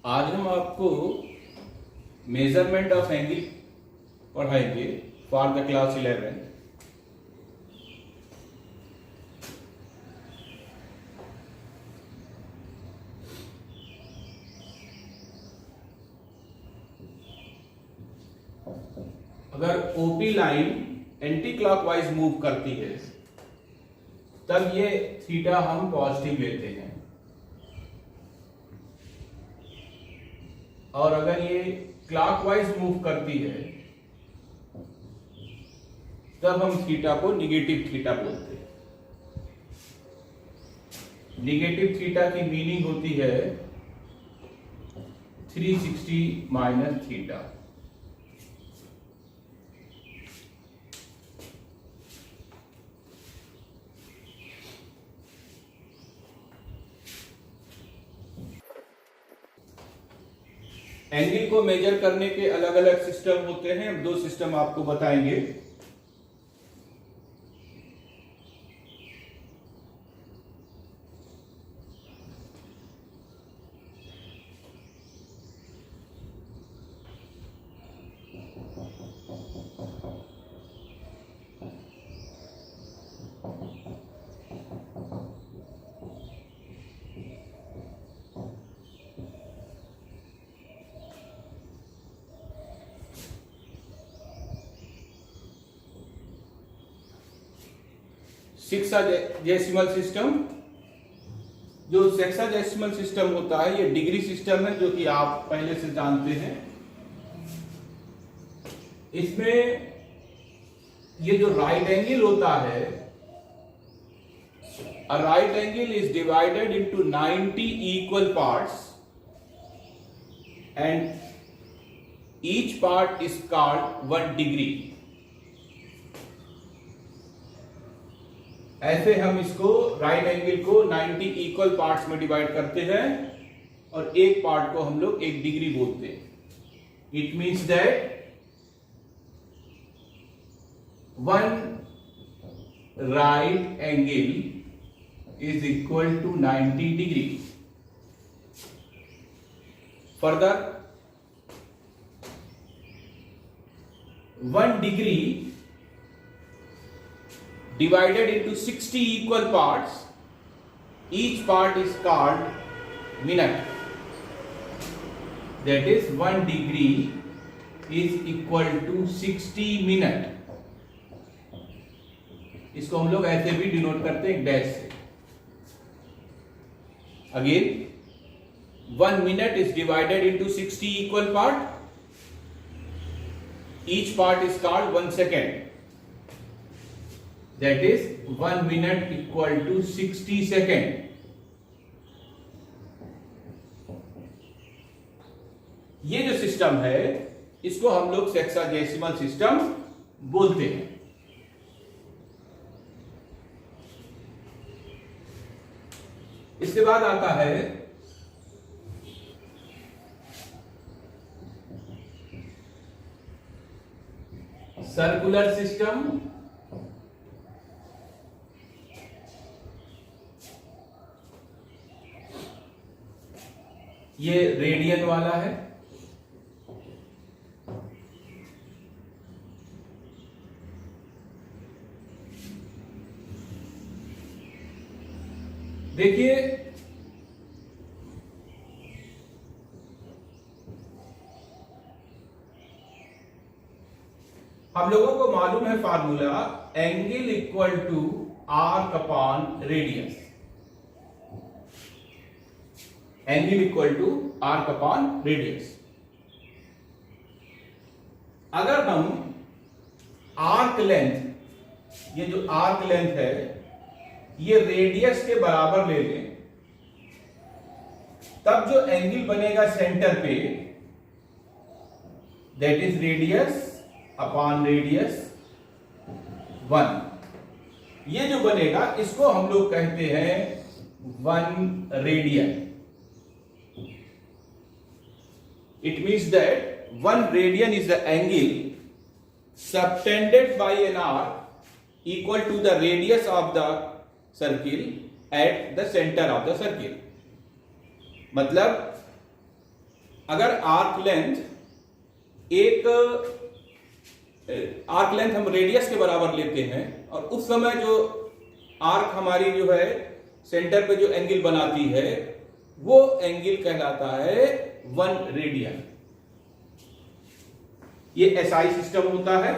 आज हम आपको मेजरमेंट ऑफ एंगल पढ़ाएंगे फॉर द क्लास 11। अगर OP line anti clockwise move करती है तब ये थीटा हम पॉजिटिव लेते हैं, और अगर ये क्लॉकवाइज मूव करती है तब हम थीटा को निगेटिव थीटा बोलते हैं। निगेटिव थीटा की मीनिंग होती है 360 माइनस थीटा। एंगल को मेजर करने के अलग अलग सिस्टम होते हैं। हम दो सिस्टम आपको बताएंगे। Sexagesimal system. जो सेक्साडेसिमल सिस्टम होता है ये डिग्री सिस्टम है, जो कि आप पहले से जानते हैं। इसमें ये जो राइट एंगल होता है, a right angle is divided into 90 equal parts and each part is called 1 degree। ऐसे हम इसको राइट एंगल को 90 इक्वल पार्ट्स में डिवाइड करते हैं और एक पार्ट को हम लोग 1 डिग्री बोलते हैं। It means that 1 right angle is equal to 90 degree. Further 1 degree divided into 60 equal parts, each part is called minute। that is 1 degree is equal to 60 minute। इसको हम लोग ऐसे भी डिनोट करते हैं डैश से। Again 1 minute is divided into 60 equal part, each part is called 1 second। that is 1 minute equal to 60 second। ये जो सिस्टम है इसको हम लोग सेक्साडेसिमल सिस्टम बोलते हैं। इसके बाद आता है सर्कुलर सिस्टम। ये रेडियन वाला है। देखिए हम लोगों को मालूम है formula angle equal to arc upon radius. Angle equal to arc upon radius. अगर हम आर्क लेंथ, ये जो आर्क लेंथ है ये रेडियस के बराबर ले लें, तब जो एंगल बनेगा सेंटर पे, that is radius upon radius 1। ये जो बनेगा इसको हम लोग कहते हैं 1 radian. It means that 1 radian is the angle subtended by an arc equal to the radius of the circle at the center of the circle। मतलब अगर आर्क लेंथ हम रेडियस के बराबर लेते हैं और उस समय जो आर्क हमारी जो है सेंटर पे जो एंगल बनाती है वो एंगल कहलाता है 1 रेडियन। ये एसआई सिस्टम होता है।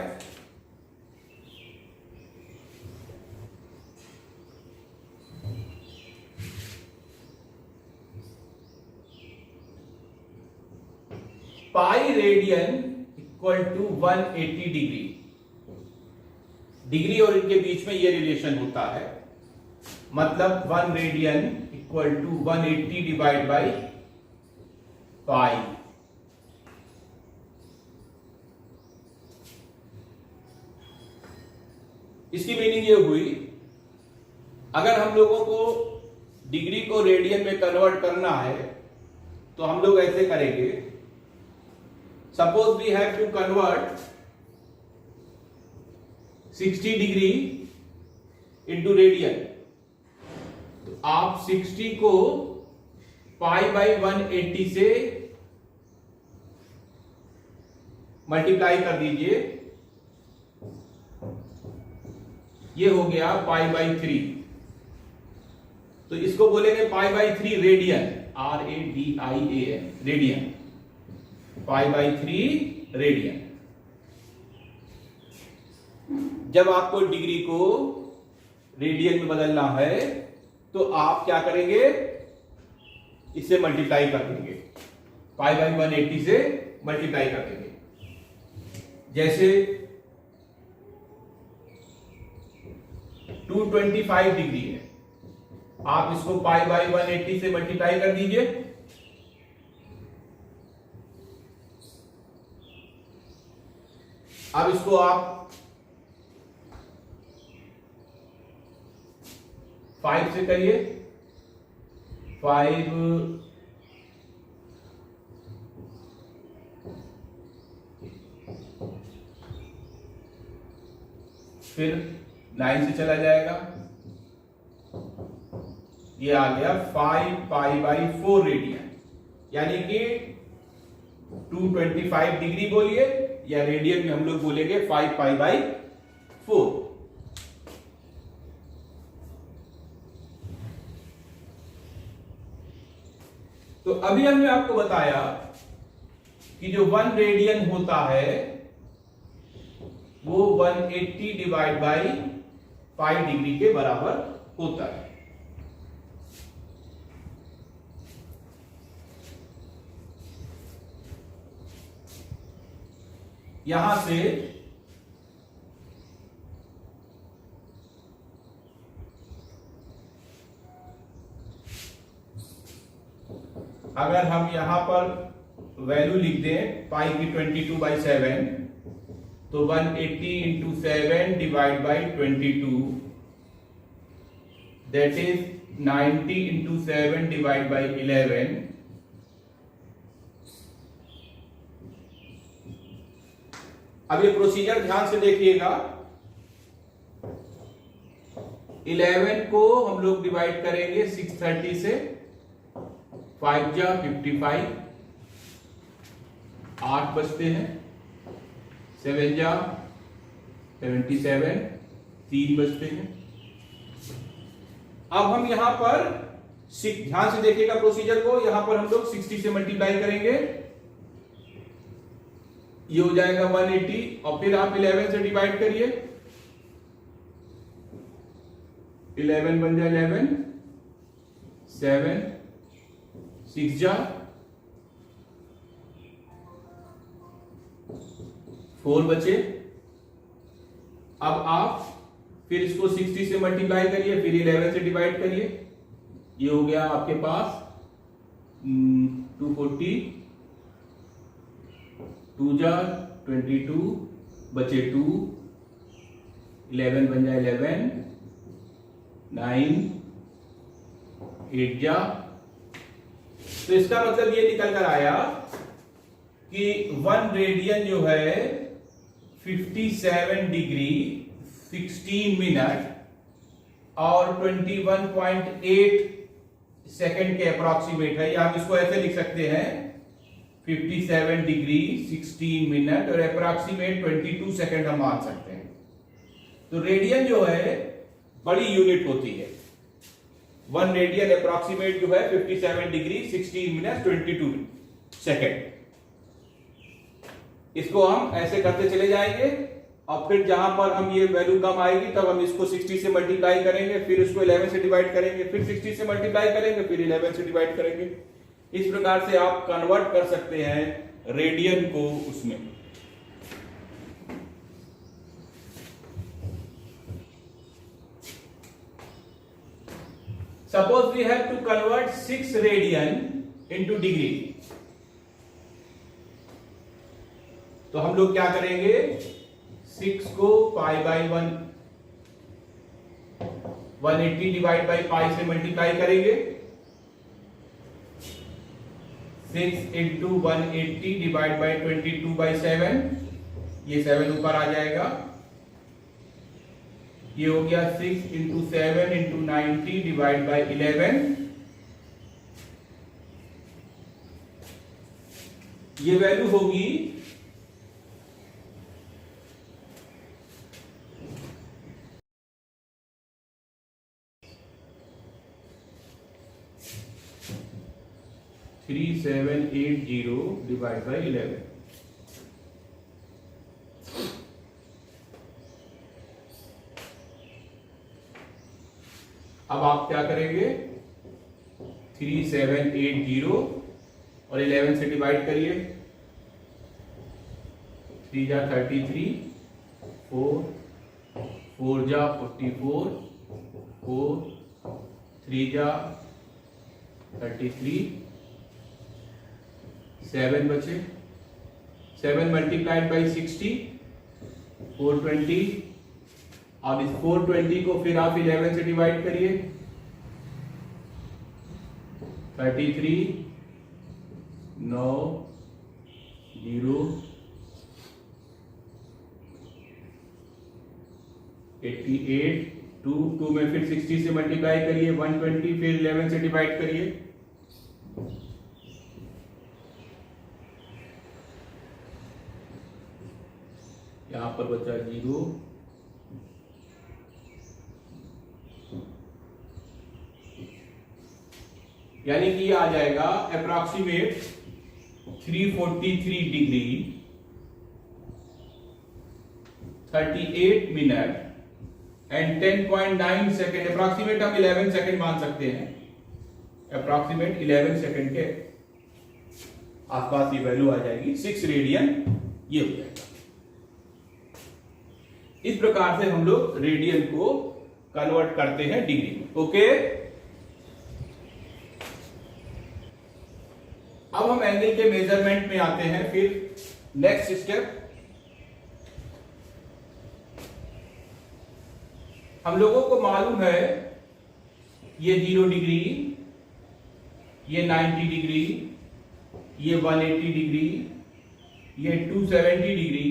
Pi radian equal to 180 degree. Degree और इनके बीच में ये रिलेशन होता है, मतलब 1 radian equal to 180 divide by pi. इसकी मीनिंग ये हुई, अगर हम लोगों को डिग्री को रेडियन में कन्वर्ट करना है तो हम लोग ऐसे करेंगे। Suppose we have to convert 60 degree into radian, तो आप 60 को पाई बाई 180 से मल्टीप्लाई कर दीजिए, ये हो गया पाई बाई 3। तो इसको बोलेंगे pi by 3 radian, RADIAN radian, pi by 3 radian. जब आपको डिग्री को रेडियन में बदलना है तो आप क्या करेंगे, इससे मल्टीप्लाई कर देंगे, पाई बाई 180 से मल्टीप्लाई कर देंगे। जैसे 225 डिग्री है, आप इसको पाई बाई 180 से मल्टीप्लाई कर दीजिए, अब इसको आप 5 से करिए, 5 फिर 9 से चला जाएगा, ये आ गया 5 पाई बाई 4 रेडियन, यानी कि 225 डिग्री बोलिए या रेडियन में हम लोग बोलेंगे 5 पाई बाई 4। तो अभी हमने आपको बताया कि जो 1 रेडियन होता है वो 180 डिवाइड बाई पाई डिग्री के बराबर होता है। यहां से अगर हम यहां पर वैल्यू लिख दें पाई की 22/7, तो 180 into 7 divide by 22, that is 90 into 7 divide by 11। अब ये प्रोसीजर ध्यान से देखिएगा। 11 को हम लोग डिवाइड करेंगे 630 से, 5 जा 55, 8 बचते हैं, 7 जा 77, 3 बचते हैं। अब हम यहां पर ध्यान से देखिएगा प्रोसीजर को, यहां पर हम लोग 60 से मल्टीप्लाई करेंगे, ये हो जाएगा 180, और फिर आप 11 से डिवाइड करिए, 11 बन जाए 11, 7, 6 जा 4 बचे। अब आप फिर इसको 60 से मल्टीप्लाई करिए, फिर 11 से डिवाइड करिए, ये हो गया आपके पास 240, 2 जा 22, बचे 2, 11 बन जाए 11, 9, 8 जा। तो इसका मतलब ये निकल कर आया कि 1 रेडियन जो है 57 डिग्री 16 मिनट और 21.8 सेकंड के अप्रोक्सीमेट है, या आप इसको ऐसे लिख सकते हैं 57 डिग्री 16 मिनट और अप्रॉक्सीमेट 22 सेकंड हम मान सकते हैं। तो रेडियन जो है बड़ी यूनिट होती है। 1 रेडियन अप्रॉक्सीमेट जो है 57 डिग्री 16 मिनट 22 सेकंड। इसको हम ऐसे करते चले जाएंगे और फिर जहां पर हम ये वैल्यू कम आएगी तब हम इसको 60 से मल्टीप्लाई करेंगे, फिर उसको 11 से डिवाइड करेंगे, फिर 60 से मल्टीप्लाई करेंगे, फिर 11 से डिवाइड करेंगे। इस प्रकार से आप कन्वर्ट कर सकते हैं रेडियन को उसमें। Suppose we have to convert 6 radian into degree. तो हम लोग क्या करेंगे, 6 को pi by 180 divide by pi से मल्टीप्लाई करेंगे। 6 इंटू 180 डिवाइड बाई 22/7, ये 7 ऊपर आ जाएगा। ये हो गया 6 इंटू 7 इंटू 90 डिवाइड बाई 11। ये वैल्यू होगी 3780 डिवाइड बाई 11। अब आप क्या करेंगे, 3780 और 11 से डिवाइड करिए। 3 जा 33, 4 जा 44, 3 जा 33, 7 बचे। 7 मल्टीप्लाइड बाई 60, 420। अब इस 420 को फिर आप 11 से डिवाइड करिए। 33, 9, 0, 88, 2 में फिर 60 से मल्टीप्लाई करिए। 120 फिर 11 से डिवाइड करिए। यहां पर बचा 0, यानी कि आ जाएगा approximate 343 degree 38 minute and 10.9 second. Approximate हम 11 सेकेंड मान सकते हैं। अप्रॉक्सीमेट 11 सेकेंड के आसपास ये वैल्यू आ जाएगी। 6 रेडियन ये हो जाएगा। इस प्रकार से हम लोग रेडियन को कन्वर्ट करते हैं डिग्री में। ओके, अब हम एंगल के मेजरमेंट में आते हैं। फिर नेक्स्ट स्टेप, हम लोगों को मालूम है ये 0 डिग्री, ये 90 डिग्री, ये 180 डिग्री, ये 270 डिग्री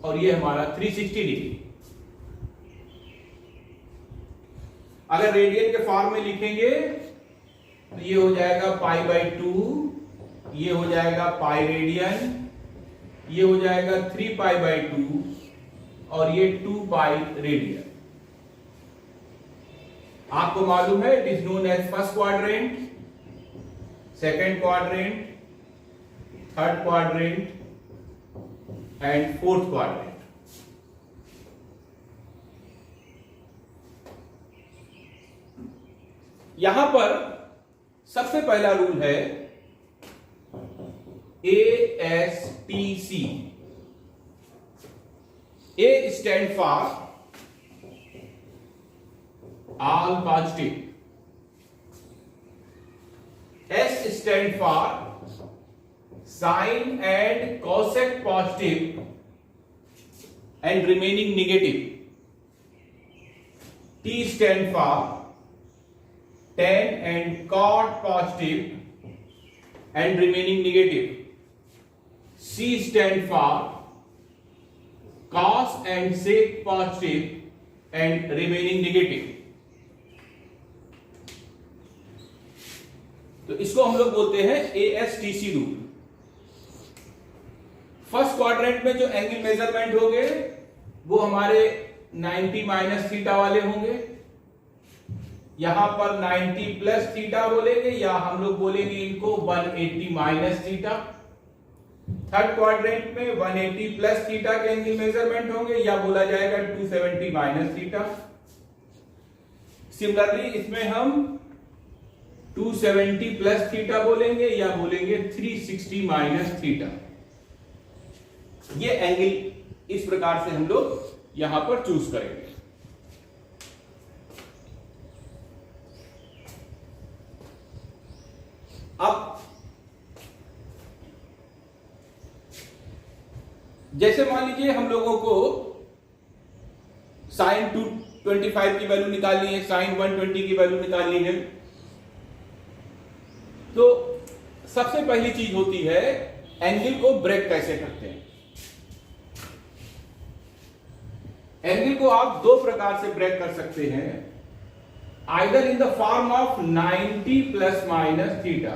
और ये हमारा 360 डिग्री। अगर रेडियन के फॉर्म में लिखेंगे तो ये हो जाएगा पाई बाई 2, ये हो जाएगा पाई रेडियन, ये हो जाएगा 3 पाई बाई 2 और ये 2 पाई रेडियन। आपको मालूम है it is known as first quadrant, second quadrant, third quadrant and fourth quadrant. यहां पर सबसे पहला रूल है ASTC। A stand for all positive, S stand for sine and cosec positive and remaining negative, T stand for tan and cot positive and remaining negative, C stand for cos and sec positive and remaining negative। तो इसको हम लोग बोलते हैं ASTC rule. Quadrant में जो angle measurement होंगे वो हमारे 90 माइनस थीटा वाले होंगे। यहां पर 90 प्लस थीटा बोलेंगे या हम लोग बोलेंगे इनको 180 माइनस थीटा। थर्ड क्वाड्रेंट में 180 प्लस थीटा के एंगल मेजरमेंट होंगे या बोला जाएगा 270 माइनस थीटा। सिमिलरली इसमें हम 270 प्लस थीटा बोलेंगे या बोलेंगे 360 माइनस थीटा। ये एंगल इस प्रकार से हम लोग यहां पर चूज करेंगे। अब जैसे मान लीजिए हम लोगों को साइन 225 की वैल्यू निकालनी है, साइन 120 की वैल्यू निकालनी है, तो सबसे पहली चीज होती है एंगल को ब्रेक कैसे करते हैं। एंगल को आप दो प्रकार से ब्रेक कर सकते हैं, either in the form of 90 plus minus theta.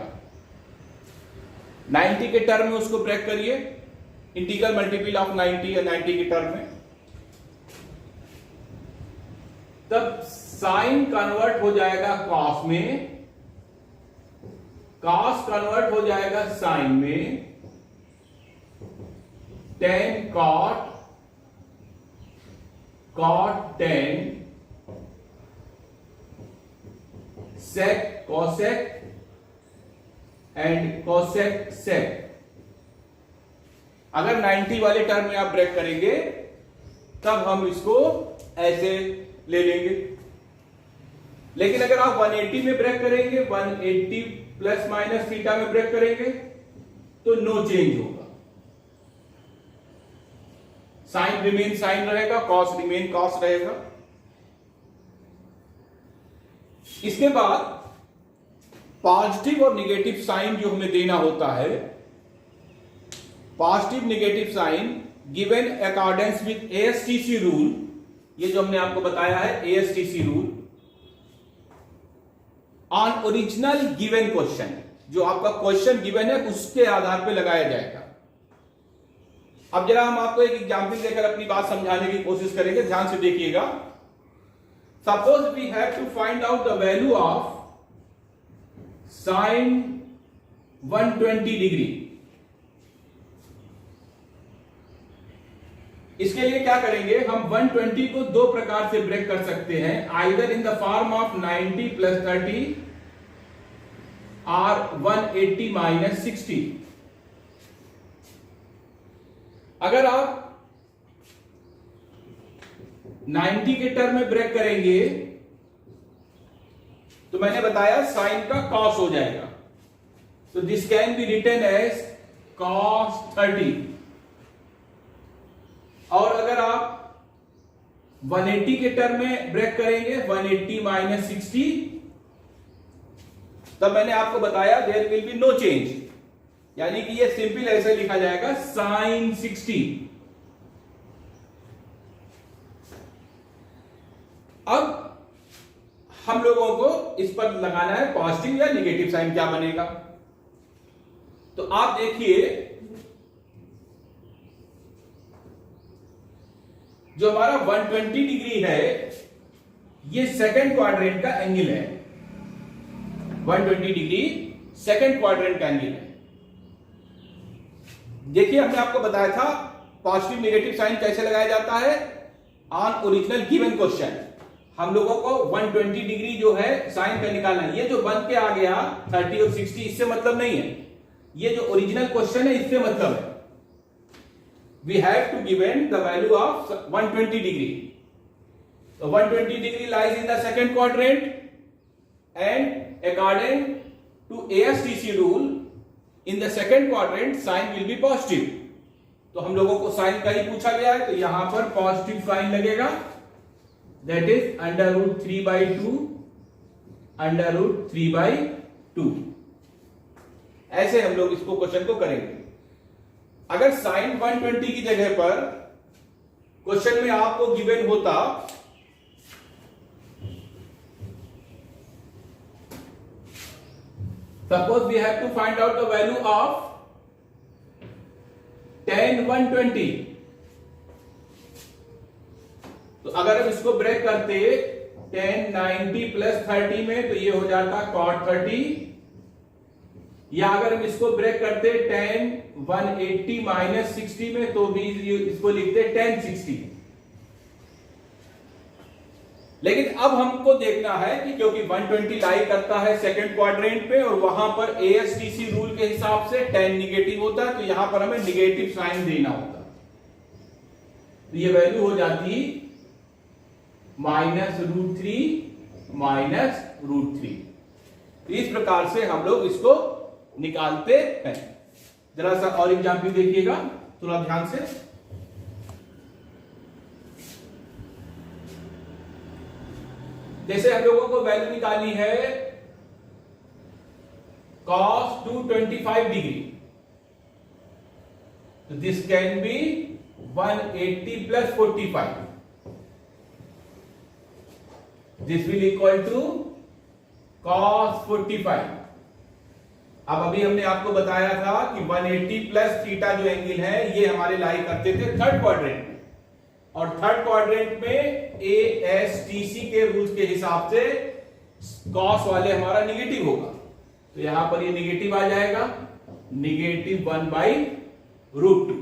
90 के टर्म में उसको ब्रेक करिए, इंटीग्रल मल्टीपल ऑफ 90 या 90 के टर्म में, तब साइन कन्वर्ट हो जाएगा कॉस में, कॉस कन्वर्ट हो जाएगा साइन में, tan cot, cot tan, sec cosec and cosec sec. अगर 90 वाले टर्म में आप ब्रेक करेंगे तब हम इसको ऐसे ले लेंगे, लेकिन अगर आप 180 में ब्रेक करेंगे, 180 प्लस माइनस थीटा में ब्रेक करेंगे तो नो चेंज होगा, साइन रिमेन साइन रहेगा, कॉस रिमेन कॉस रहेगा। इसके बाद पॉजिटिव और निगेटिव साइन जो हमें देना होता है, positive negative sign given accordance with ASTC rule, ये जो हमने आपको बताया है ASTC rule, on original given question, जो आपका क्वेश्चन गिवन है उसके आधार पर लगाया जाएगा। अब जरा हम आपको एक एग्जाम्पल देकर अपनी बात समझाने की कोशिश करेंगे, ध्यान से देखिएगा। Suppose we have to find out the value of sine 120 degree. इसके लिए क्या करेंगे, हम 120 को दो प्रकार से ब्रेक कर सकते हैं, either in the form of 90 plus 30 और 180 माइनस 60। अगर आप 90 के टर्म में ब्रेक करेंगे तो मैंने बताया साइन का कॉस हो जाएगा, तो this can be written as cos 30। और अगर आप 180 के टर्म में ब्रेक करेंगे, 180 माइनस 60, तब मैंने आपको बताया there will be no change, यानी कि ये सिंपल ऐसे लिखा जाएगा साइन 60। अब हम लोगों को इस पर लगाना है पॉजिटिव या निगेटिव साइन, क्या बनेगा। तो आप देखिए, जो हमारा 120 डिग्री है ये सेकंड क्वाड्रेंट का एंगल है, 120 डिग्री सेकंड क्वाड्रेंट का एंगल है। देखिए हमने आपको बताया था पॉजिटिव निगेटिव साइन कैसे लगाया जाता है ऑन ओरिजिनल गिवन क्वेश्चन। हम लोगों को 120 डिग्री जो है साइन का निकालना है। ये जो बन के आ गया 30 और 60 इससे मतलब नहीं है, ये जो ओरिजिनल क्वेश्चन है इससे मतलब है। We have to given the value of 120 degree. So 120 degree lies in the second quadrant, and according to ASTC rule, in the second quadrant sign will be positive. तो हम लोगों को साइन का ही पूछा गया है, तो यहां पर पॉजिटिव साइन लगेगा, that is √3/2, √3/2। ऐसे हम लोग इसको क्वेश्चन को करेंगे। अगर साइन 120 की जगह पर क्वेश्चन में आपको गिवन होता suppose we have to find out the value of tan 120। तो अगर हम इसको ब्रेक करते tan 90 प्लस 30 में तो ये हो जाता cot 30, या अगर हम इसको ब्रेक करते tan 180 माइनस 60 में तो भी इसको लिखते tan 60। लेकिन अब हमको देखना है कि क्योंकि 120 लाई करता है सेकंड क्वाड्रेंट पे और वहां पर ASTC रूल के हिसाब से tan निगेटिव होता है, तो यहां पर हमें निगेटिव साइन देना होता है। तो ये वैल्यू हो जाती -√3 माइनस √3। तो इस प्रकार से हम लोग इसको निकालते हैं। जरा सा और एग्जाम्पल देखिएगा थोड़ा ध्यान से। जैसे हम लोगों को वैल्यू निकालनी है cos 225 डिग्री, तो this can be 180 plus 45, this will equal to cos 45। अब अभी हमने आपको बताया था कि 180 प्लस थीटा जो एंगल है ये हमारे लाई करते थे थर्ड क्वाड्रेंट में, और थर्ड क्वाड्रेंट में ASTC के रूल्स के हिसाब से cos वाले हमारा निगेटिव होगा, तो यहां पर ये निगेटिव आ जाएगा, -1/√2।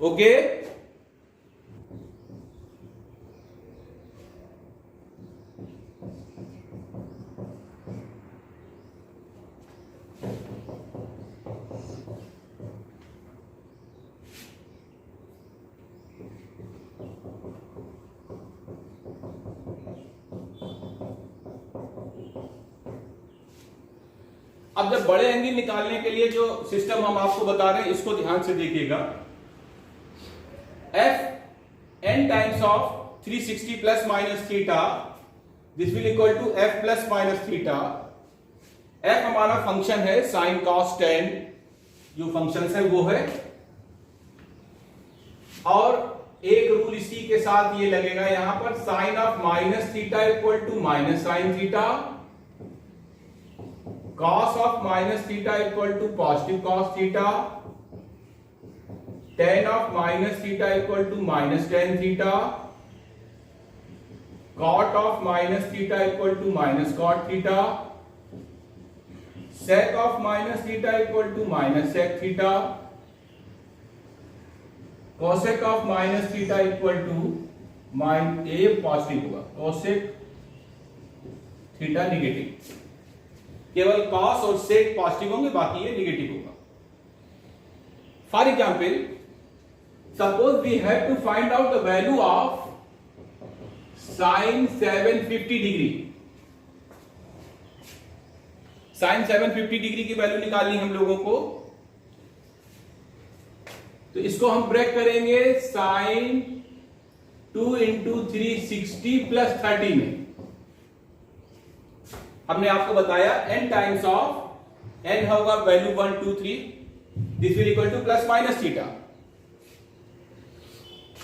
ओके, अब जब बड़े एंगल निकालने के लिए जो सिस्टम हम आपको बता रहे हैं इसको ध्यान से देखिएगा। f n times of 360 plus minus theta, this will equal to f plus minus theta. f हमारा फंक्शन है साइन कॉस टेन, जो फंक्शन है वो है, और एक रूल इसी के साथ ये लगेगा यहां पर, sine of minus theta equal to minus sine theta, cos of minus theta equal to positive cos theta, tan of minus theta equal to minus tan theta, cot of minus theta equal to minus cot theta, sec of minus theta equal to minus sec theta, cosec of minus theta equal to a positive होगा, cosec theta negative. केवल cos और sec positive होंगे, बाकी ये negative होगा। For example, suppose we have to find out the value of sine 750 degree. Sine 750 degree की value निकालनी हम लोगों को, तो इसको हम ब्रेक करेंगे साइन 2 इंटू 360 प्लस 30 में। हमने आपको बताया n टाइम्स ऑफ n होगा value 1 2 3, this will equal two plus minus theta,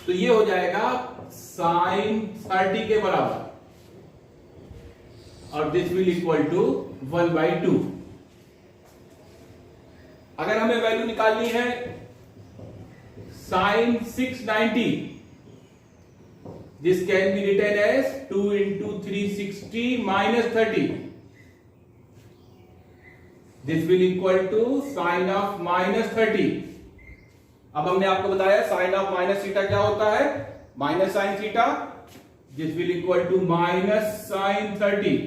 तो ये हो जाएगा साइन 30 के बराबर, और दिस विल इक्वल टू 1/2। अगर हमें वैल्यू निकालनी है sine 690, this can be written as 2 into 360 minus 30, this will equal to sine of minus 30। अब हमने आपको बताया साइन ऑफ माइनस थीटा क्या होता है, minus sine theta, this will equal to minus sine 30,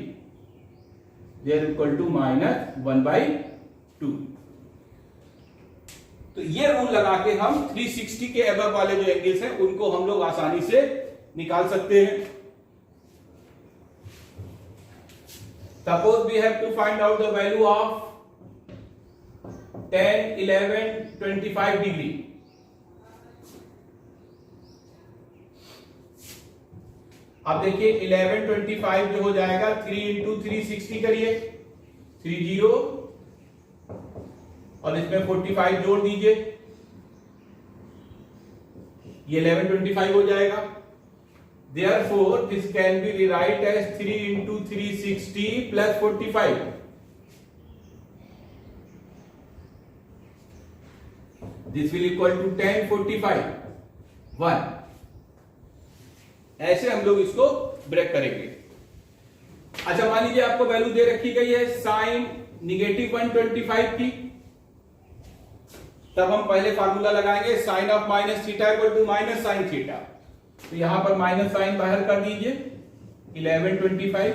this equal to -1/2। तो ये rule लगा के हम 360 के अबव वाले जो एंगल्स हैं उनको हम लोग आसानी से निकाल सकते हैं। Suppose we have to find out the value of 10, 11, 25 degree. अब देखिए 11, 25 जो हो जाएगा 3 इंटू 360 करिए, 30, और इसमें 45 जोड़ दीजिए, ये 11, 25 हो जाएगा। Therefore, this can be rewrite as 3 into 360 plus 45। This will equal to 10 45 1। ऐसे हम लोग इसको ब्रेक करेंगे। अच्छा मान लीजिए आपको वैल्यू दे रखी गई है साइन -125 की, तब हम पहले फार्मूला लगाएंगे sine of minus theta equal to minus sine theta. तो यहां पर माइनस साइन बाहर कर दीजिए 1125,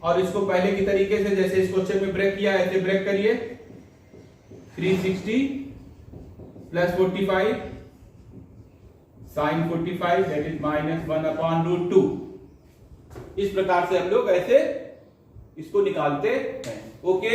और इसको पहले की तरीके से जैसे इस क्वेश्चन में ब्रेक किया ऐसे ब्रेक करिए 360 प्लस 45 साइन 45 दैट इज -1/√2। इस प्रकार से हम लोग ऐसे इसको निकालते हैं। ओके।